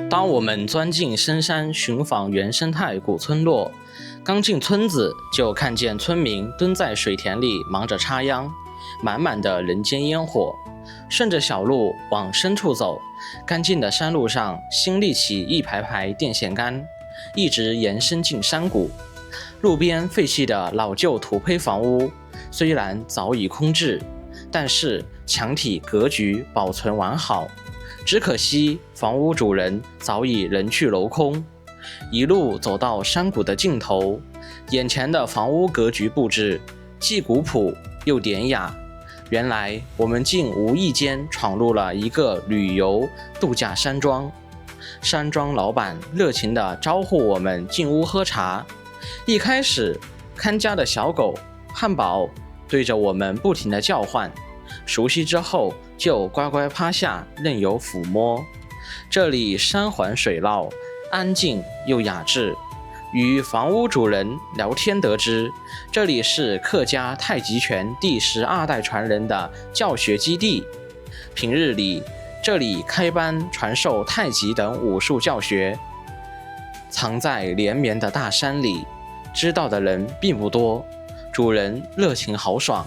當我們鑽進深山尋訪原生態古村落，剛進村子就看見村民蹲在水田裡忙着插秧，滿滿的人間煙火。順着小路往深處走，乾淨的山路上新立起一排排電線桿，一直延伸進山谷。路邊廢棄的老舊土坯房屋雖然早已空置，但是牆體格局保存完好，只可惜房屋主人早已人去樓空。一路走到山谷的盡頭，眼前的房屋格局布置既古樸又典雅。原來我們竟無意間闖入了一個旅遊度假山莊。山莊老板熱情地招呼我們進屋喝茶。一開始看家的小狗漢堡對着我們不停地叫喚，熟悉之後就乖乖趴下任由撫摸。這裡山環水繞，安靜又雅致。與房屋主人聊天得知，這裡是客家太極拳第12代傳人的教學基地。平日裡，這裡開班傳授太極等武術教學。藏在連綿的大山裡，知道的人並不多，主人熱情豪爽，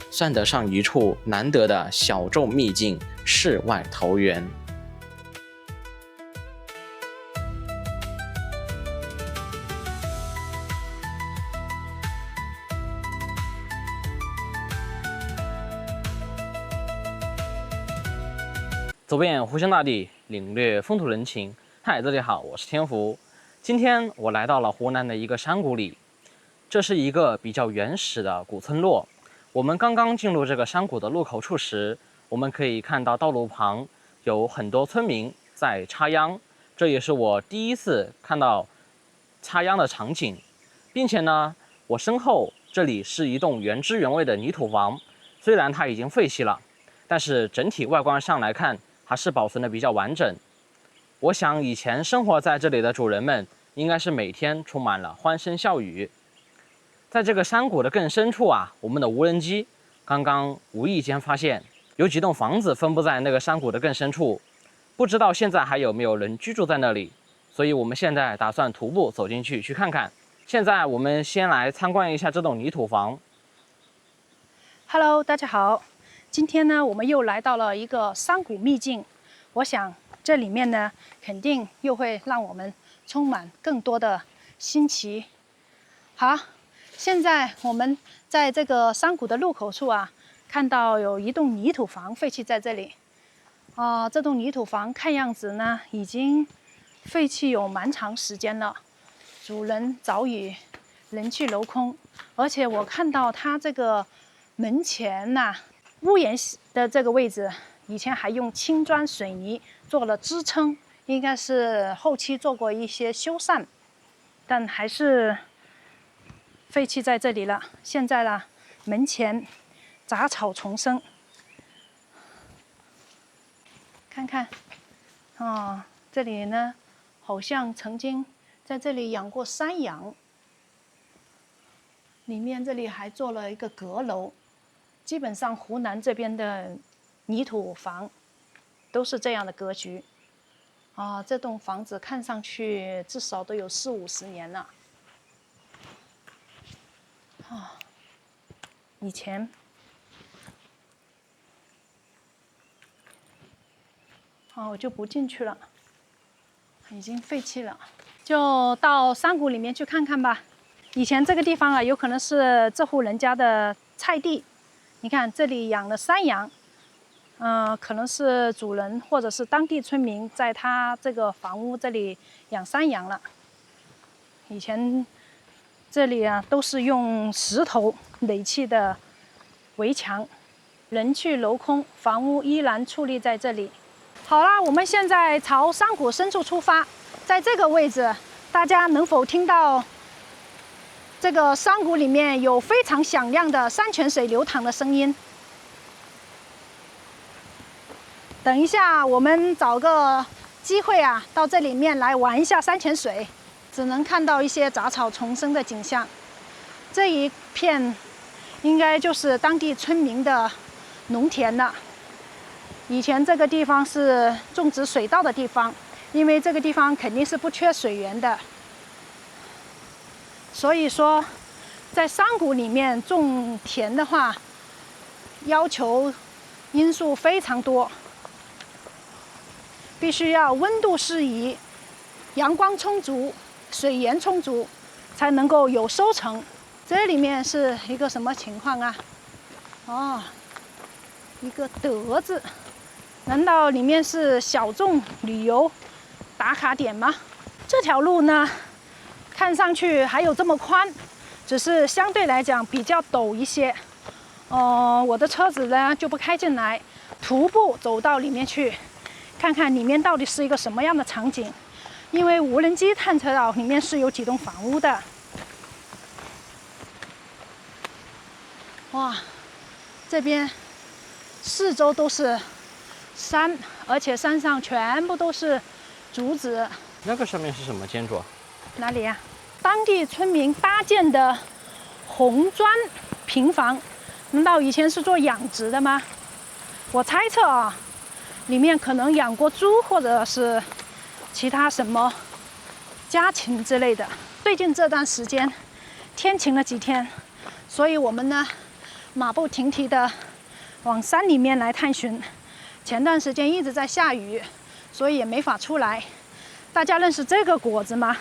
算得上一處難得的小眾秘境世外桃源。走遍湖湘大地，領略風土人情。嗨，大家好，我是天福。今天我來到了湖南的一個山谷裡，這是一個比較原始的古村落。我們剛剛進入這個山谷的入口處時，我們可以看到道路旁有很多村民在插秧，這也是我第一次看到插秧的場景。並且呢，我身後這裡是一棟原汁原味的泥土房，雖然它已經廢棄了，但是整體外觀上來看還是保存的比較完整。我想以前生活在這裡的主人們應該是每天充滿了歡聲笑語。在這個山谷的更深處啊，我們的無人機剛剛無意間發現有幾棟房子分布在那個山谷的更深處，不知道現在還有沒有人居住在那裡，所以我們現在打算徒步走進去看看。現在我們先來參觀一下這棟泥土房。Hello， 大家好。今天呢，我們又來到了一個山谷秘境。我想這裡面呢，肯定又會讓我們充滿更多的新奇。好，現在我們在這個山谷的入口處啊，看到有一棟泥土房廢棄在這裡。這棟泥土房看樣子呢，已經廢棄有蠻長時間了，主人早已人去樓空。而且我看到它這個門前吶，屋檐的這個位置，以前還用青磚水泥做了支撐，應該是後期做過一些修繕，但還是廢棄在這裡了。現在呢，門前雜草叢生，看看，這裡呢，好像曾經在這裡養過山羊，裡面這裡還做了一個閣樓。基本上湖南這邊的泥土房都是這樣的格局。這棟房子看上去至少都有40-50年了。以前我就不进去了，已經廢棄了。就到山谷裡面去看看吧。以前這個地方啊，有可能是這戶人家的菜地。你看這裡養了山羊，可能是主人或者是當地村民在他這個房屋這裡養山羊了。以前這裡啊都是用石頭壘砌的圍牆，人去樓空，房屋依然矗立在這裡。好啦，我們現在朝山谷深處出發，在這個位置，大家能否聽到這個山谷裡面有非常響亮的山泉水流淌的聲音？等一下，我們找個機會啊，到這裡面來玩一下山泉水。只能看到一些雜草叢生的景象。這一片应該就是當地村民的農田了。以前這個地方是種植水稻的地方，因為這個地方肯定是不缺水源的。所以說，在山谷裡面種田的話，要求因素非常多，必須要溫度適宜、陽光充足、水源充足，才能夠有收成。這裡面是一個什麼情況啊？哦，一個德字，難道裡面是小眾旅遊打卡點嗎？這條路呢，看上去還有這麼寬，只是相對來講比較陡一些。我的車子呢就不開進來，徒步走到裡面去，看看裡面到底是一個什麼樣的場景。因為無人機探測到裡面是有幾棟房屋的。哇，這邊四周都是山，而且山上全部都是竹子。那個上面是什麼建築？哪裡呀？當地村民搭建的紅磚平房，難道以前是做養殖的嗎？我猜測啊，裡面可能養過豬，或者是其他什麼家禽之類的。最近這段時間天晴了幾天，所以我們呢馬不停蹄的往山裡面來探尋。前段時間一直在下雨，所以也沒法出來。大家認識這個果子嗎？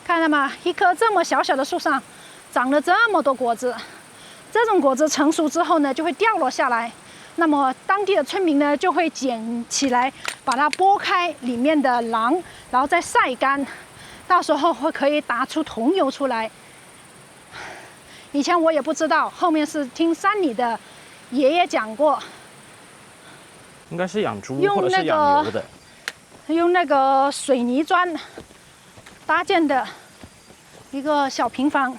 看到嗎？一棵這麼小小的樹上長了這麼多果子。這種果子成熟之後呢，就會掉落下來。那麼當地的村民呢，就會撿起來，把它剝開裡面的瓤，然後再曬乾，到時候可以打出桐油出來。以前我也不知道，後面是聽山裡的爺爺講過。應該是養豬或者是養牛的。用那個水泥磚搭建的一個小平房，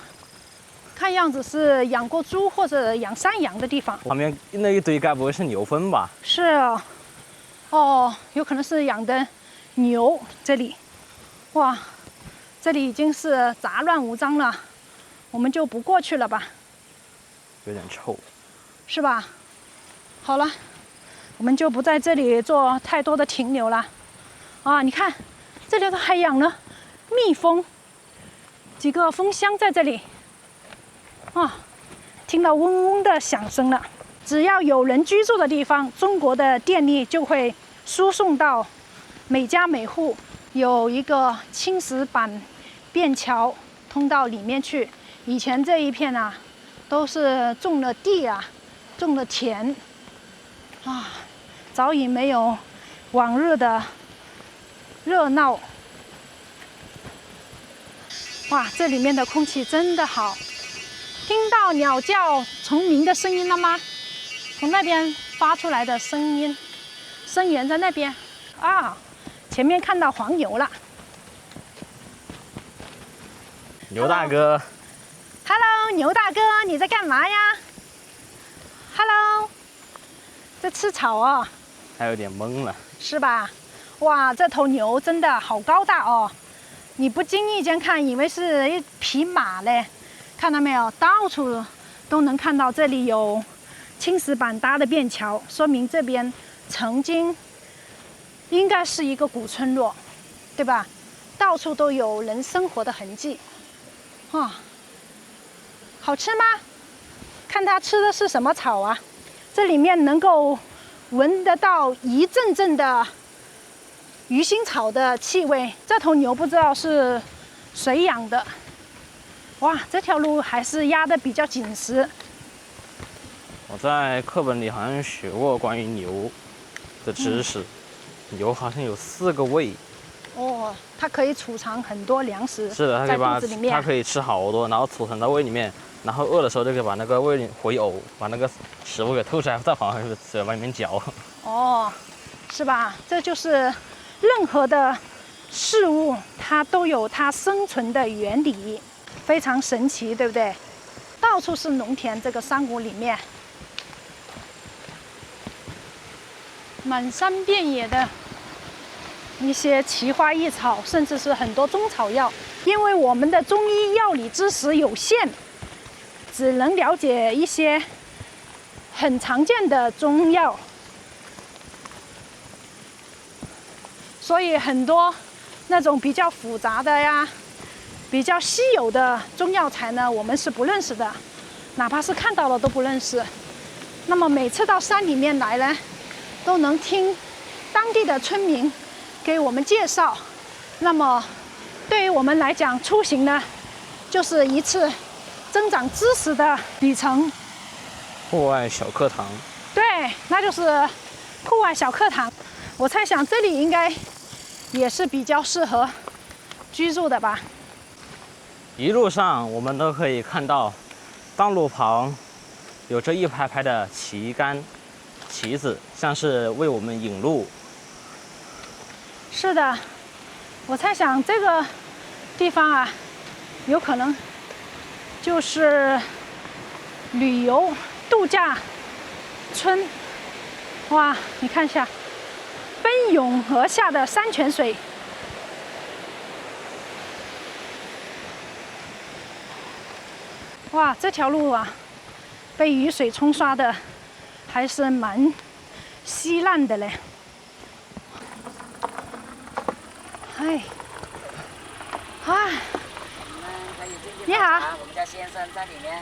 看樣子是養過豬或者養山羊的地方。旁邊那一堆該不會是牛糞吧？是哦，哦，有可能是養的牛。這裡，哇，這裡已經是雜亂無章了，我們就不過去了吧？有點臭，是吧？好了，我們就不在這裡做太多的停留了。啊，你看，這裡都還養了蜜蜂，幾個蜂箱在這裡。啊，聽到嗡嗡的響聲了。只要有人居住的地方，中國的電力就會輸送到每家每戶。有一個青石板便橋通到裡面去。以前這一片啊，都是種了地啊，種了田，啊，早已沒有往日的熱鬧。哇，這裡面的空氣真的好。聽到鳥叫蟲鳴的聲音了嗎？從那邊發出來的聲音，聲源在那邊啊。前面看到黃牛了。牛大哥 ，Hello， 牛大哥，你在幹嘛呀 ？Hello， 在吃草哦。還有點懵了，是吧？哇，這頭牛真的好高大哦！你不經意間看，以為是一匹馬嘞。看到沒有？到處都能看到，這裡有青石板搭的便橋，說明這邊曾經應該是一個古村落，對吧？到處都有人生活的痕跡。啊，好吃嗎？看它吃的是什麼草啊？這裡面能夠聞得到一陣陣的魚腥草的氣味。這頭牛不知道是誰養的。哇，這條路還是壓得比較緊實。我在課本裡好像學過關於牛的知識，牛好像有4個胃。哦，它可以儲藏很多糧食。是的，它可以把在肚子裡面，它可以吃好多，然後儲存到胃裡面，然後餓的時候就可以把那個胃裡回嘔，把那個食物給吐出來，再往嘴巴裡面嚼。哦，是吧？這就是任何的事物，它都有它生存的原理。非常神奇，对不对？到處是農田，這個山谷裡面滿山遍野的一些奇花異草，甚至是很多中草藥。因為我們的中醫藥理知識有限，只能了解一些很常見的中藥，所以很多那種比較複雜的呀、比較稀有的中藥材呢，我們是不認識的，哪怕是看到了都不認識。那麼每次到山裡面來呢，都能聽當地的村民給我們介紹。那麼對於我們來講，出行呢，就是一次增長知識的旅程。戶外小課堂。對，那就是戶外小課堂。我猜想這裡應該也是比較適合居住的吧。一路上我們都可以看到，道路旁有着一排排的旗杆、旗子，像是為我們引路。是的，我猜想這個地方啊，有可能就是旅遊度假村。哇，你看一下，奔湧而下的山泉水。哇，這條路啊，被雨水冲刷的，還是蠻稀爛的嘞。哎，啊，你好，我们家先生在里面。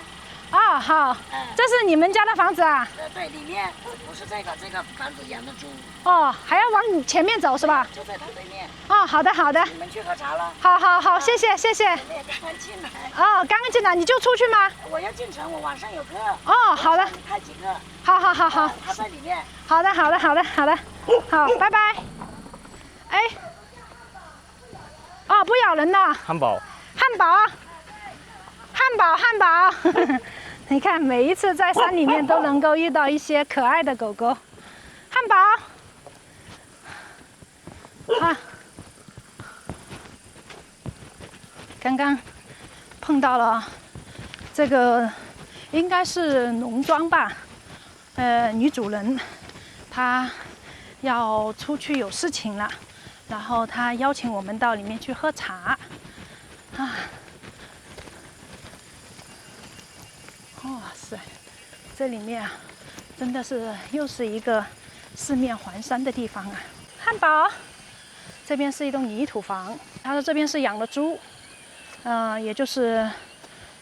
哦，好，這是你們家的房子啊？對，裡面不是這個房子養的豬。哦，還要往前面走是吧？就在他對面。哦，好的好的。你們去喝茶了？好好好，謝謝謝謝。我也剛剛進來。哦，剛剛進來你就出去嗎？我要進城，我晚上有課。哦，好的。你開幾個？好好好好。他在裡面。好的好的好的好的，好，拜拜。哎，哦，不咬人的。漢堡。漢堡，漢堡漢堡。你看，每一次在山裡面都能夠遇到一些可愛的狗狗。漢堡，啊，剛剛碰到了這個應該是農莊吧，女主人她要出去有事情了，然後她邀請我們到裡面去喝茶，啊。哇塞，這裡面啊，真的是又是一個四面環山的地方啊。漢堡，這邊是一棟泥土房，他說這邊是養了豬，也就是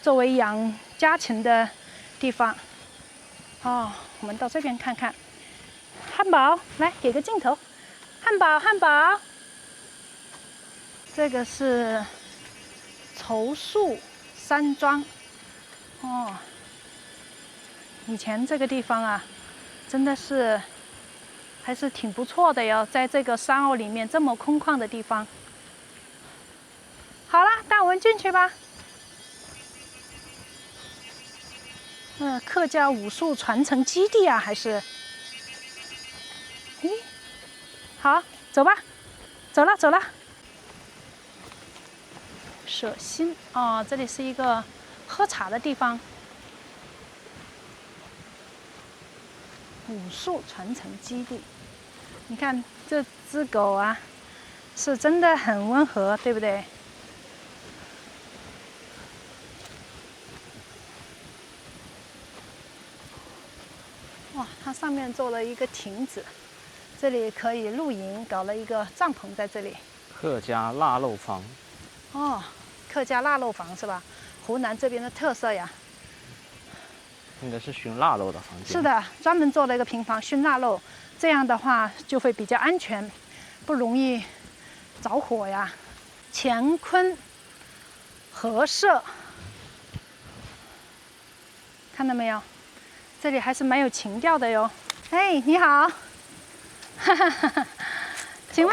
作為養家禽的地方。哦，我們到這邊看看。漢堡，來給個鏡頭。漢堡，漢堡。這個是綢樹山莊。哦。以前這個地方啊，真的是還是挺不錯的喲，在這個山坳裡面這麼空曠的地方。好了，帶我們進去吧。客家武術傳承基地啊，還是？咦，好，走吧，走了走了。舍心哦，這裡是一個喝茶的地方。武術傳承基地，你看這隻狗啊，是真的很溫和，對不對？哇，它上面做了一個亭子，這裡可以露營，搞了一個帳篷在這裡。客家臘肉房。哦，客家臘肉房是吧？湖南這邊的特色呀。應該是燻臘肉的房間。是的，專門做了一個平房燻臘肉，這樣的話就會比較安全，不容易着火呀。乾坤和社，看到沒有？這裡還是蠻有情調的喲。哎，你好，哈哈哈。請問？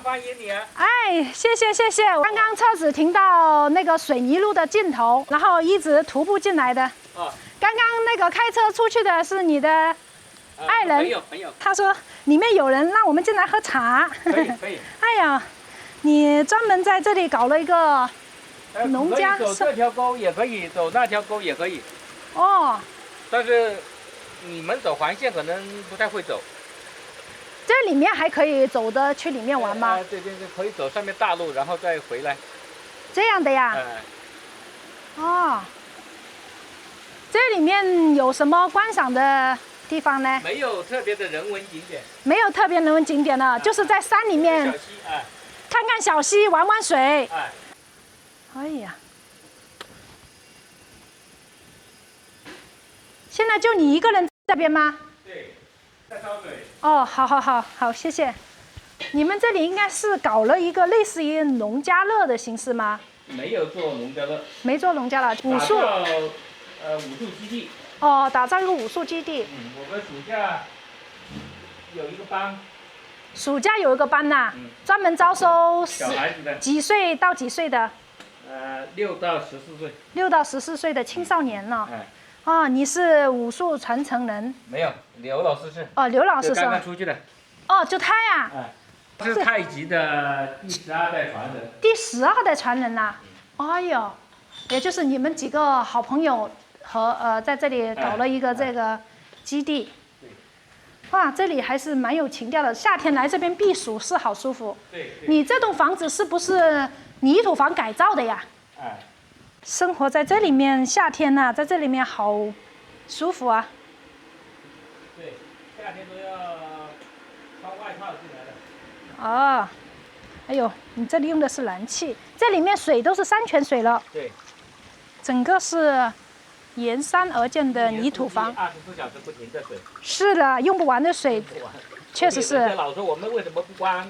歡迎你啊！哎，謝謝謝謝。我剛剛車子停到那個水泥路的盡頭，然後一直徒步進來的。哦。剛剛那個開車出去的是你的愛人，朋友。他說裡面有人，讓我們進來喝茶。可以。哎呀，你專門在這裡搞了一個農家。走這條溝也可以，走那條溝也可以。哦。但是你們走環線可能不太會走。這裡面還可以走的去裡面玩嗎？這邊是可以走上面大路，然後再回來。這樣的呀。哦。這裡面有什麼觀賞的地方呢？没有特别的人文景点。没有特別人文景點了，就是在山裡面小溪，哎，看看小溪，玩玩水。哎，哎呀，現在就你一個人在這邊嗎？对，在燒水。哦，好，謝謝。你們這裡應該是搞了一個類似於農家樂的形式嗎？沒有做農家樂。沒做農家樂，武術。武術基地。哦，打造一個武術基地。我們暑假有一個班。暑假有一個班吶，專門招收小孩子的。幾歲到幾歲的？6到14歲。6到14歲的青少年了。哎。哦，你是武術傳承人？沒有，劉老師是。哦，劉老師是。剛剛出去的。哦，就他呀。哎。是太極的第12代傳人。第12代傳人吶。哎呦，也就是你們幾個好朋友和在這裡搞了一個這個基地。哇，這裡還是蠻有情調的。夏天來這邊避暑是好舒服。對。你這棟房子是不是泥土房改造的呀？哎。生活在這裡面，夏天吶，在這裡面好舒服啊。對，夏天都要穿外套進來的。哦，哎呦，你這裡用的是燃氣，這裡面水都是山泉水了。對。整個是沿山而建的泥土房。24小時不停的水。是的，用不完的水，確實是。老說我們為什麼不關？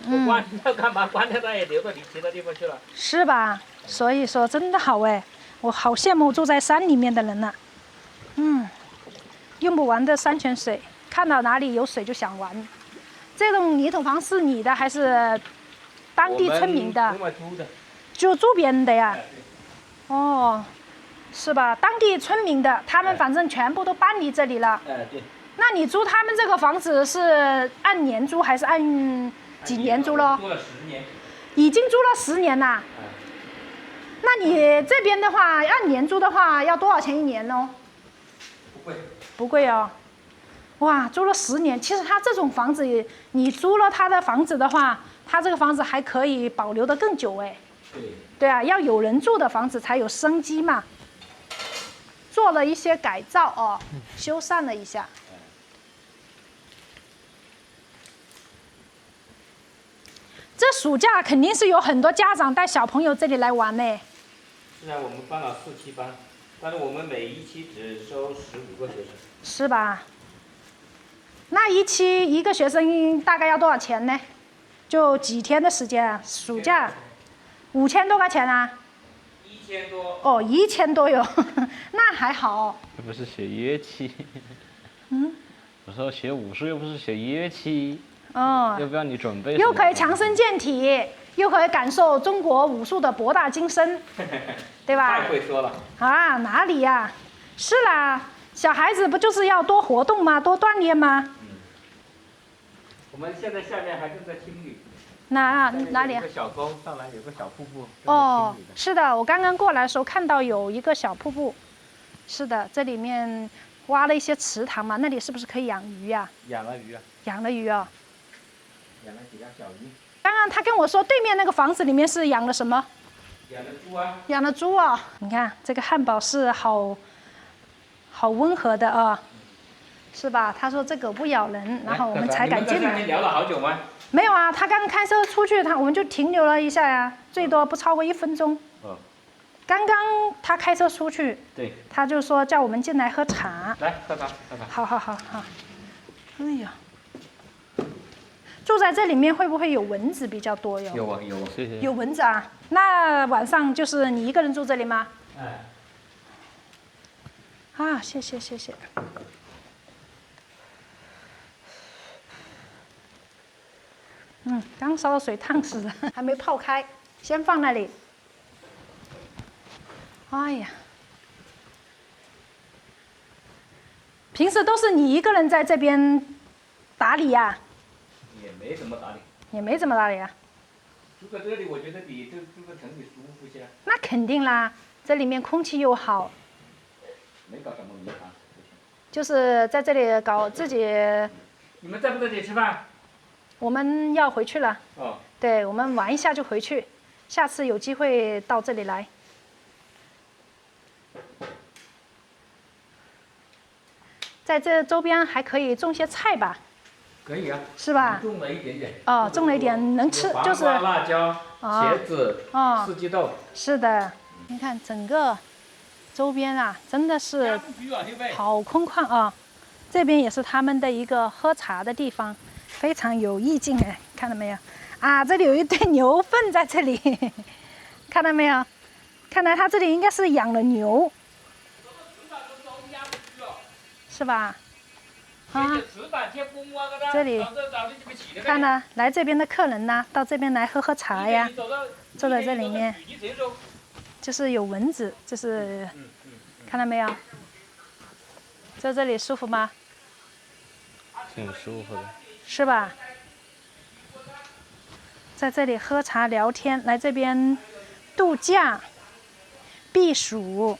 不關要幹嘛？關掉它也流到你其他地方去了。是吧？所以說真的好哎，我好羨慕住在山裡面的人吶。用不完的山泉水，看到哪裡有水就想玩。這棟泥土房是你的還是當地村民的？我們租的。就租別人的呀？哦，是吧？當地村民的，他們反正全部都搬離這裡了。對。那你租他們這個房子是按年租還是按幾年租咯？租了10年。已經租了10年啦。那你這邊的話，按年租的話，要多少錢一年呢？不貴。不貴哦。哇，租了10年，其實他這種房子，你租了他的房子的話，他這個房子還可以保留得更久哎。對。對啊，要有人住的房子才有生機嘛。做了一些改造哦，修繕了一下。這暑假肯定是有很多家長帶小朋友這裡來玩呢。現在我們辦了4期班，但是我們每一期只收15個學生。是吧？那一期一個學生大概要多少錢呢？就幾天的時間啊？暑假5000多塊錢啊？1000多。哦，1000多喲，那還好。又不是學樂器。我說學武術又不是學樂器。哦。要不要你準備？又可以強身健體，又可以感受中國武術的博大精深，對吧？太會說了。啊，哪裡呀？是啦，小孩子不就是要多活動嗎？多鍛鍊嗎？我們現在下面還正在清理。哪裡啊？有個小溝，上來有個小瀑布。哦，是的，我剛剛過來的時候看到有一個小瀑布。是的，這裡面挖了一些池塘嘛，那裡是不是可以養魚呀？養了魚啊。養了魚啊。養了幾條小魚。剛剛他跟我說，對面那個房子裡面是養了什麼？養了豬啊。養了豬啊！你看這個漢堡是好溫和的啊。是吧？他說這狗不咬人，然後我們才敢進來。你们在下面聊了好久嗎？沒有啊，他剛開車出去，我們就停留了一下呀，最多不超過1分鐘。哦。剛剛他開車出去。對。他就說叫我們進來喝茶。來，喝茶，喝茶。好。哎呀，住在這裡面會不會有蚊子比較多喲？有啊，謝謝。有蚊子啊？那晚上就是你一個人住這裡嗎？哎。啊，謝謝。剛燒的水燙死了，還沒泡開，先放那裡。哎呀，平時都是你一個人在這邊打理呀？也沒怎麼打理。也沒怎麼打理啊。住在這裡，我覺得比住在城裡舒服些。那肯定啦，這裡面空氣又好。沒搞什麼迷航。就是在這裡搞自己。你們在不在這裡吃飯？我們要回去了。哦。對，我們玩一下就回去，下次有機會到這裡來。在這周邊還可以種些菜吧？可以啊，是吧？种了一点点。哦，种了一点能吃，就是辣椒、茄子、四季豆。是的，你看整个周邊啊，真的是好空曠啊。這邊也是他們的一個喝茶的地方，非常有意境哎，看到沒有？啊，這裡有一堆牛糞在這裡，看到沒有？看來他這裡應該是養了牛，是吧？啊，這裡看呢，來這邊的客人呢，到這邊來喝喝茶呀，坐在這裡面，就是有蚊子，就是看到沒有？在這裡舒服嗎？挺舒服的，是吧？在這裡喝茶聊天，來這邊度假、避暑。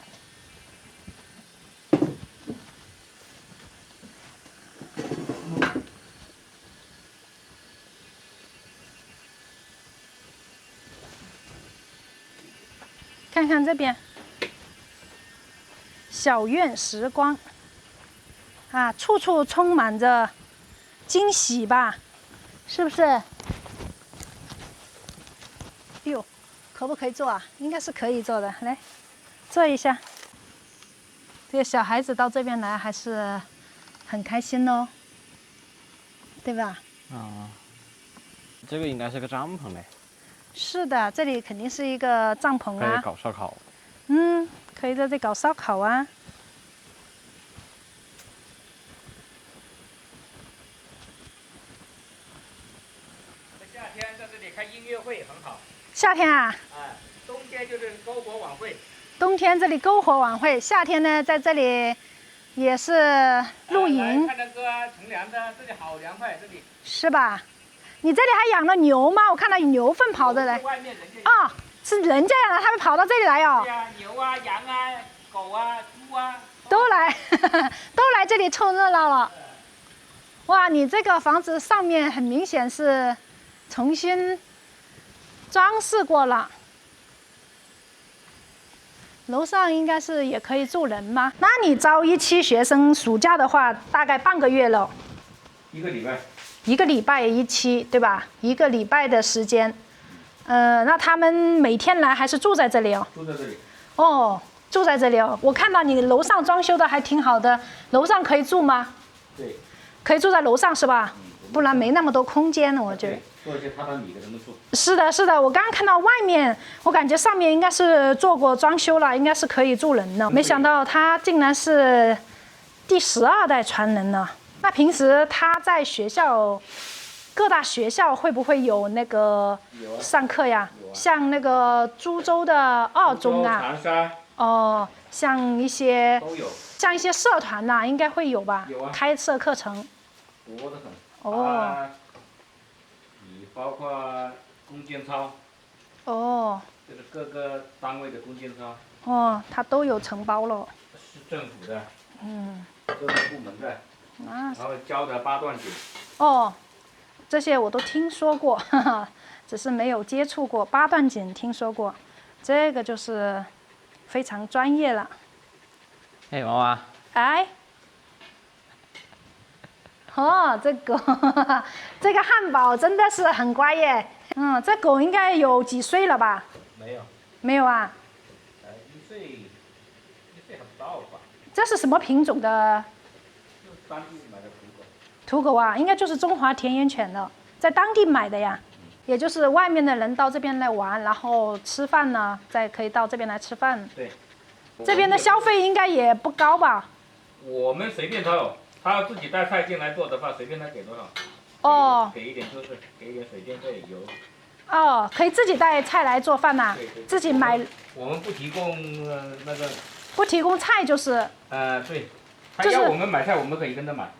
看看這邊，小院時光，啊，處處充滿着驚喜吧，是不是？哎呦，可不可以坐啊？應該是可以坐的，來，坐一下。這個小孩子到這邊來還是很開心哦，對吧？啊，這個應該是個帳篷嘞。是的，這裡肯定是一個帳篷啊。可以搞燒烤。嗯，可以在這裡搞燒烤啊。夏天在這裡開音樂會很好。夏天啊？冬天就是篝火晚會。冬天這裡篝火晚會，夏天呢在這裡也是露營。看那個乘涼的，這裡好涼快，這裡。是吧？你這裡還養了牛嗎？我看到有牛糞跑着來。外面人家。哦，是人家養的，他們跑到這裡來哦。對啊，牛啊、羊啊、狗啊、豬啊。都來，都來這裡湊熱鬧了。哇，你這個房子上面很明顯是重新裝飾過了。樓上應該是也可以住人嗎？那你招一期學生，暑假的話大概半個月了。一個禮拜。一個禮拜一期，對吧？一個禮拜的時間。那他們每天來還是住在這裡哦？住在這裡。哦，住在這裡哦。我看到你樓上裝修的還挺好的，樓上可以住嗎？對。可以住在樓上是吧？不然沒那麼多空間，我覺得。做一些榻榻米給他們住。是的，是的，我剛剛看到外面，我感覺上面應該是做過裝修了，應該是可以住人的。沒想到他竟然是第12代傳人了。那平時他在學校，各大學校會不會有那個上課呀？像那個株洲的2中啊，長沙。哦，像一些都有。像一些社團吶，應該會有吧？有啊。開設課程。多得很。哦。你包括弓箭操。哦。這是各個單位的弓箭操。哦，它都有承包了。是政府的。嗯。各個部門的。然後教的8段錦。哦，這些我都聽說過，哈哈，只是沒有接觸過。8段錦聽說過，這個就是非常專業了。哎，娃娃。哎。哦，這個這個漢堡真的是很乖耶。嗯，這狗應該有幾歲了吧？沒有。沒有啊。1歲還不到吧。這是什麼品種的？當地買的土狗。土狗啊，應該就是中華田園犬了，在當地買的呀。也就是外面的人到這邊來玩，然後吃飯呢，再可以到這邊來吃飯。對。這邊的消費應該也不高吧？我們隨便他他要自己帶菜進來做的話，隨便他給多少。哦。給一點就是給一點水電費油。哦，可以自己帶菜來做飯吶？對。自己買。我們不提供那個。不提供菜就是。對。他要我們買菜，我們可以跟他買。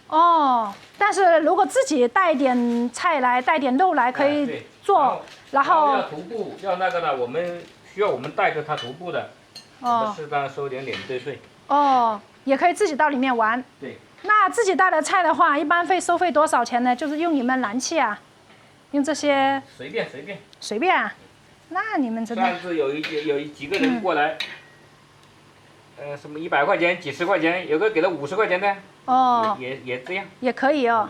哦，但是如果自己帶點菜來，帶點肉來，可以做，然後要徒步要那個的，我們需要我們帶着他徒步的，我們適當收點領隊費。哦，也可以自己到裡面玩。對。那自己帶的菜的話，一般收費多少錢呢？就是用你們燃氣啊，用這些。隨便。隨便啊，那你們真的。上次有幾個人過來。什麼100塊錢、幾十塊錢，有个给了50塊錢的，哦，也這樣，也可以哦。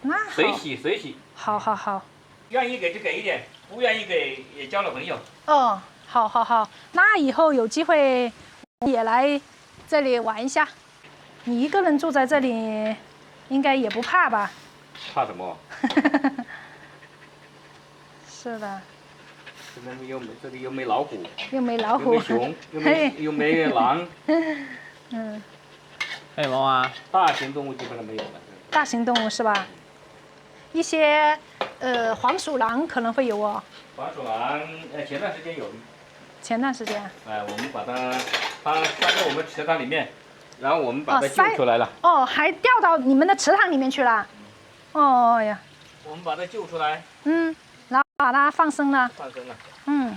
那好，隨喜。好。願意給就給一點，不願意給也交了朋友。哦，好，那以後有機會也來這裡玩一下。你一個人住在這裡，應該也不怕吧？怕什麼？是的。這裡又沒老虎，又沒老虎，又沒熊，又沒狼。嗯。哎，毛啊，大型動物基本上沒有了。大型動物是吧？一些黃鼠狼可能會有哦。黃鼠狼前段時間有。前段時間。我們把它塞在我們池塘裡面，然後我們把它救出來了。哦，還掉到你們的池塘裡面去了。哦呀。我們把它救出來。嗯，然後把它放生了。放生了。嗯。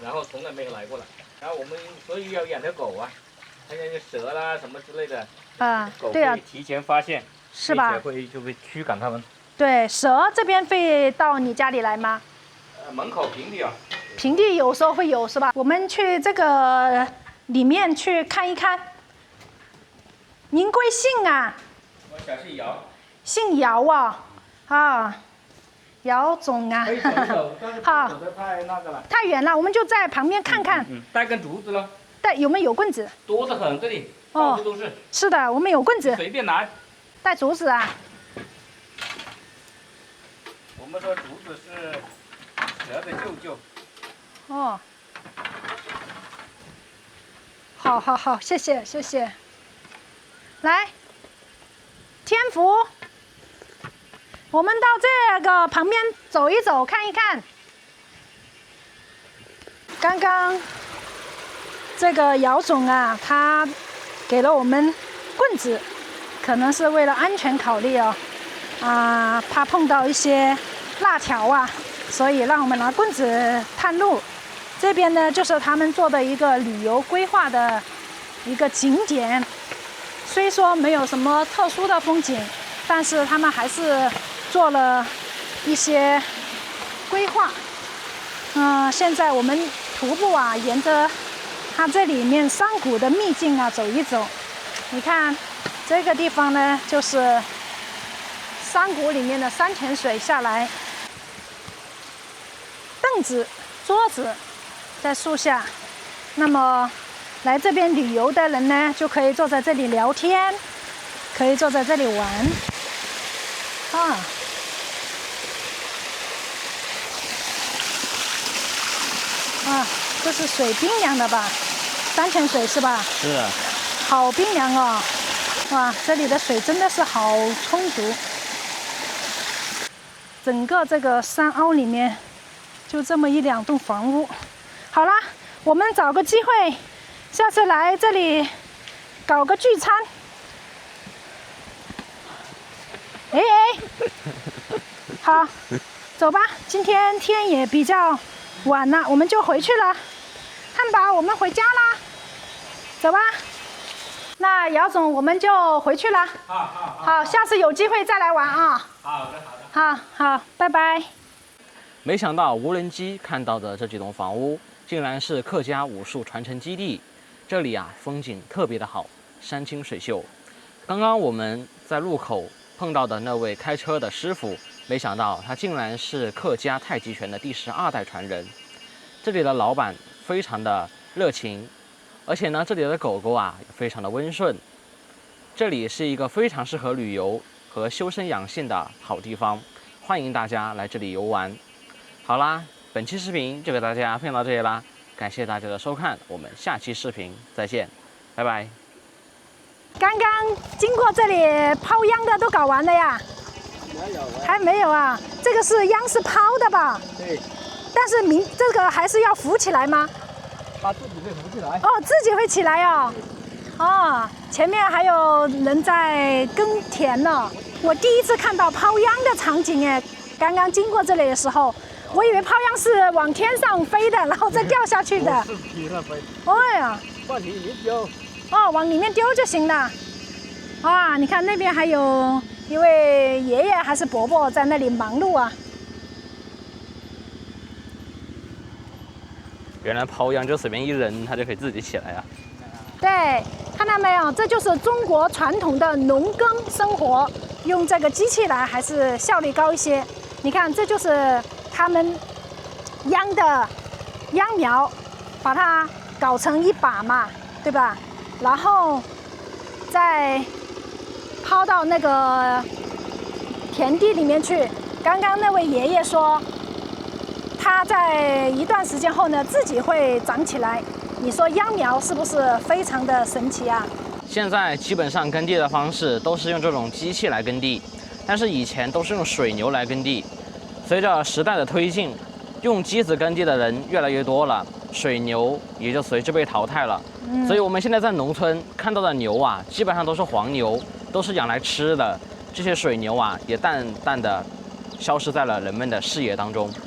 然後從來沒有來過了。然後我們所以要養條狗啊，看見蛇啦什麼之類的。狗對啊。會提前發現。是吧？就會驅趕它們。對，蛇這邊會到你家裡來嗎？門口平地啊。平地有時候會有是吧？我們去這個裡面去看一看。您貴姓啊？我小姓姚。姓姚啊，啊，姚總啊。可以走一走，但是好。走得太那個了。太遠了，我們就在旁邊看看。帶根竹子咯。帶有沒有棍子？多得很，這裡到處都是。是的，我們有棍子。隨便拿。帶竹子啊。我們說竹子是蛇的舅舅。哦。好，謝謝。來，天福，我們到這個旁邊走一走，看一看。剛剛這個姚總啊，他給了我們棍子。可能是為了安全考慮哦，怕碰到一些辣條啊，所以讓我們拿棍子探路。這邊呢，就是他們做的一個旅遊規劃的一個景點，雖說沒有什麼特殊的風景，但是他們還是做了一些規劃。現在我們徒步啊，沿着它這裡面山谷的秘境啊走一走，你看。這個地方呢，就是山谷裡面的山泉水下來，凳子、桌子在樹下。那麼來這邊旅遊的人呢，就可以坐在這裡聊天，可以坐在這裡玩。這是水冰涼的吧？山泉水是吧？是的。好冰涼哦。哇，這裡的水真的是好充足。整個這個山凹裡面，就這麼1-2棟房屋。好啦，我們找個機會，下次來這裡搞個聚餐。好，走吧。今天天也比較晚了，我們就回去了。漢堡，我們回家啦。走吧。那姚總，我們就回去了。好，下次有機會再來玩啊。好的。好，拜拜。沒想到無人機看到的這幾棟房屋，竟然是客家武術傳承基地。這裡啊，風景特別的好，山清水秀。剛剛我們在路口碰到的那位開車的師傅，沒想到他竟然是客家太極拳的第12代傳人。這裡的老闆非常的熱情。而且呢，這裡的狗狗啊也非常的溫順。這裡是一個非常適合旅遊和修身養性的好地方，歡迎大家來這裡遊玩。好啦，本期視頻就給大家分享到這裡啦，感謝大家的收看，我們下期視頻再見，拜拜。剛剛經過這裡拋秧的都搞完了呀？沒有啊。還沒有啊？這個是秧是拋的吧？對。但是這個還是要扶起來嗎？它自己會浮起來。哦，自己會起來哦。前面還有人在耕田呢。我第一次看到拋秧的場景哎，剛剛經過這裡的時候，我以為拋秧是往天上飛的，然後再掉下去的。是皮了飛。哎呀。往裡面丟。往裡面丟就行了。你看那邊還有一位爺爺還是伯伯在那裡忙碌啊。原来抛秧就隨便一扔，它就可以自己起来啊。对，看到没有？這就是中國傳統的農耕生活，用這個機器來還是效率高一些。你看，這就是他們秧的秧苗，把它搞成一把嘛，對吧？然後再拋到那個田地裡面去。剛剛那位爺爺說，它在一段時間後呢，自己會長起來。你說秧苗是不是非常的神奇啊？現在基本上耕地的方式都是用這種機器來耕地，但是以前都是用水牛來耕地。隨着時代的推進，用機子耕地的人越來越多了，水牛也就隨之被淘汰了。所以我們現在在農村看到的牛啊，基本上都是黃牛，都是養來吃的。這些水牛啊，也淡淡的消失在了人們的視野當中。